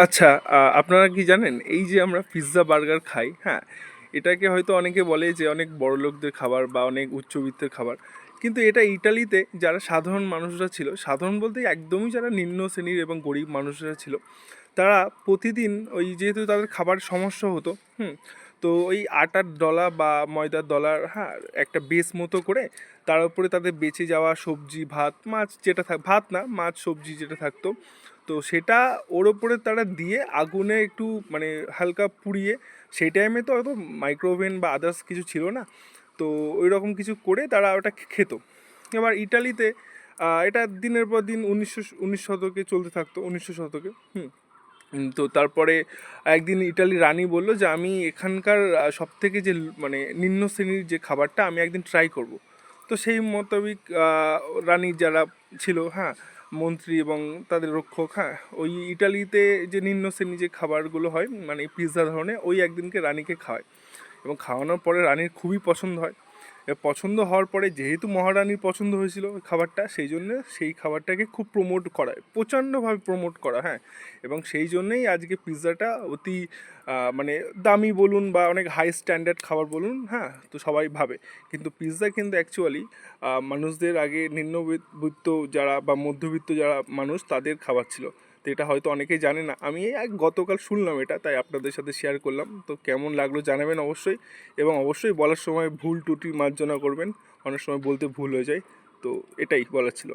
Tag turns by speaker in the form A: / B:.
A: আচ্ছা, আপনারা কি জানেন এই যে আমরা পিৎজা বার্গার খাই, হ্যাঁ, এটাকে হয়তো অনেকে বলে যে অনেক বড়লোকদের খাবার বা অনেক উচ্চবিত্তের খাবার, কিন্তু এটা ইটালিতে যারা সাধারণ মানুষরা ছিল, সাধারণ বলতে একদমই যারা নিম্ন শ্রেণীর এবং গরিব মানুষরা ছিল, তারা প্রতিদিন ওই যেহেতু তাদের খাবার সমস্যা হতো, তো ওই আটার ডলা বা ময়দার ডলার, হ্যাঁ, একটা বেস মতো করে তার উপরে তাদের বেঁচে যাওয়া সবজি ভাত মাছ যেটা ভাত না, মাছ সবজি যেটা থাকতো, তো সেটা ওর ওপরে তারা দিয়ে আগুনে একটু মানে হালকা পুড়িয়ে, সেই টাইমে তো হয়তো মাইক্রোওভেন বা আদার্স কিছু ছিল না, তো ওই রকম কিছু করে তারা ওটা খেত। এবার ইটালিতে এটা দিনের পর দিন উনিশ শতকে চলতে থাকতো, 1900 শতকে। তো তারপরে একদিন ইটালির রানী বললো যে আমি এখানকার সব থেকে যে মানে নিম্ন শ্রেণীর যে খাবারটা আমি একদিন ট্রাই করব। তো সেই মোতাবেক রানী যারা ছিল, হ্যাঁ, মন্ত্রী এবং তাদের রক্ষক, হ্যাঁ, ওই ইটালিতে যে নিম্ন শ্রেণীর যে খাবারগুলো হয় মানে পিৎজা ধরনের, ওই একদিনকে রানীকে খাওয়ায় এবং খাওয়ানোর পরে রানীর খুবই পছন্দ হয়। পছন্দ হওয়ার পরে যেহেতু মহারানীর পছন্দ হয়েছিল ওই খাবারটা, সেই জন্য সেই খাবারটাকে খুব প্রমোট করা হয়, প্রচণ্ডভাবে প্রমোট করা, হ্যাঁ, এবং সেই জন্যেই আজকে পিৎজাটা অতি মানে দামি বলুন বা অনেক হাই স্ট্যান্ডার্ড খাবার বলুন, হ্যাঁ, তো সবাই ভাবে। কিন্তু পিৎজা কিন্তু অ্যাকচুয়ালি মানুষদের আগে নিম্নবিত্ত যারা বা মধ্যবিত্ত যারা মানুষ তাদের খাবার ছিল। তো এটা হয়তো অনেকেই জানে না, আমি এই গতকাল শুনলাম এটা, তাই আপনাদের সাথে শেয়ার করলাম। তো কেমন লাগলো জানাবেন অবশ্যই, এবং অবশ্যই বলার সময় ভুল ত্রুটি মার্জনা করবেন, অনেক সময় বলতে ভুল হয়ে যায়। তো এটাই বলার ছিল।